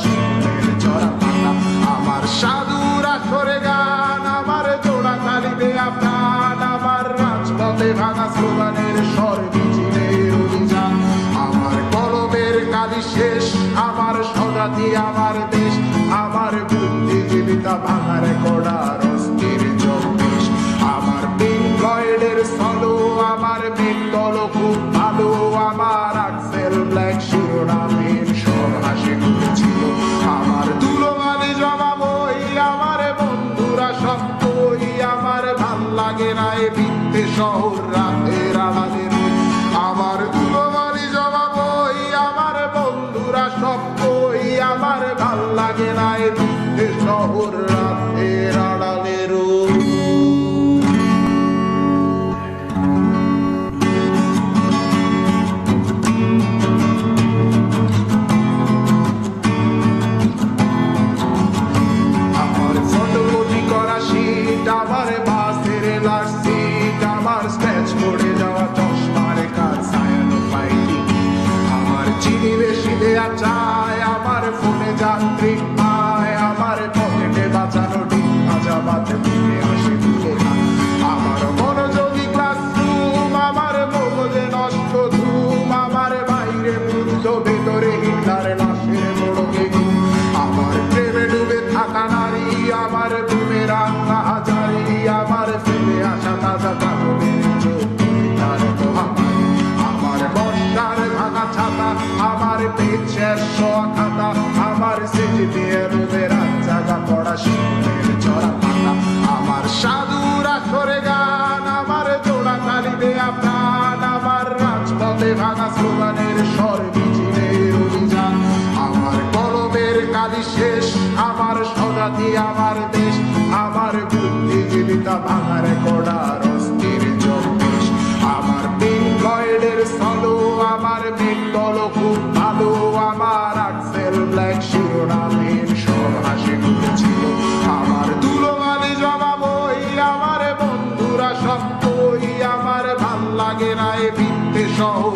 শিল্পের চড়া পাতা। আমার সাধুরা সরে গান, আমার জোড়া তালি দেয়া প্রাণ, আমার রাজপথে ভাঙা স্লোগানের স্বর মিছিলের অভিযান। আমার কলমের কালি শেষ, আমার স্বজাতি আমার দেশ, আমার বুদ্ধিজীবিতা ভাঙার কড়ার অস্থির চব্বিশ। আমার পিঙ্ক ফ্লয়েডের সলো, আমার মিত্তল খুব ভালো, আমার আক্সেল ব্ল্যাক শিরোনামের সব হাসি খুঁজছিল। আমার ধুলোবালি জমা বই, আমার বন্ধুরা সব বই, আমার ভাল লাগে না এ ভিত্তে শহর রাতের আড়ালে রই। আমার ধুলোবালি জমা বই, আমার বন্ধুরা সব বই, আমার ভাল লাগে না এ ভিত্তে শহর রাতের আড়ালে রই। আমার বাসের লাস্ট সিট, আমার স্ক্র্যাচ পড়ে যাওয়া চশমার কাজ সায়ানো পাইনি। আমার চিনি বেশি দেয়া চায়, আমার ফোনে যান্ত্রিক পায়, আমার পকেটে বাঁচানো ডিম ভাজা বাতে ঘুরে আসে দূরে না। আমার মনোযোগী ক্লাসরুম, আমার মগজে নষ্ট ধুম, আমার বাইরে বুদ্ধ ভেতরে হিটলার লাশের মোড়কে ঘুম। আমার প্রেমে ডুবে থাকা নারী, আমার ঘুমের আঙ্গা হাজারি, আমার ফেলে আসা তাজা কাপড়ের চোখ তার মহামারী। আমার বর্ষার ভাঙা ছাতা, আমার পেছের শোয়া খাতা, আমার সেজে দিয়ে রুমের জায়গা পড়া শিল্পের চড়া পাতা। আমার সাধুরা সরে গান, আমার জোড়া তালি দেয়া প্রাণ, আমার রাজপথে ভাঙা স্লোগানের স্বর মিছিলের অভিযান। আমার কলমের কালি শেষ, আমার স্বজাতি আমার দেশ, আমার বুদ্ধিজীবিতা ভাঙার কড়ার অস্থির চব্বিশ। আমার পিঙ্ক ফ্লয়েডের সলো, আমার মিত্তল খুব ভালো, আমার আক্সেল ব্ল্যাক শিরোনামের সব হাসি খুঁজছিল। আমার ধুলোবালি জমা বই, আমার বন্ধুরা সব বই, আমার ভাল লাগে না এ ভিত্তে শহর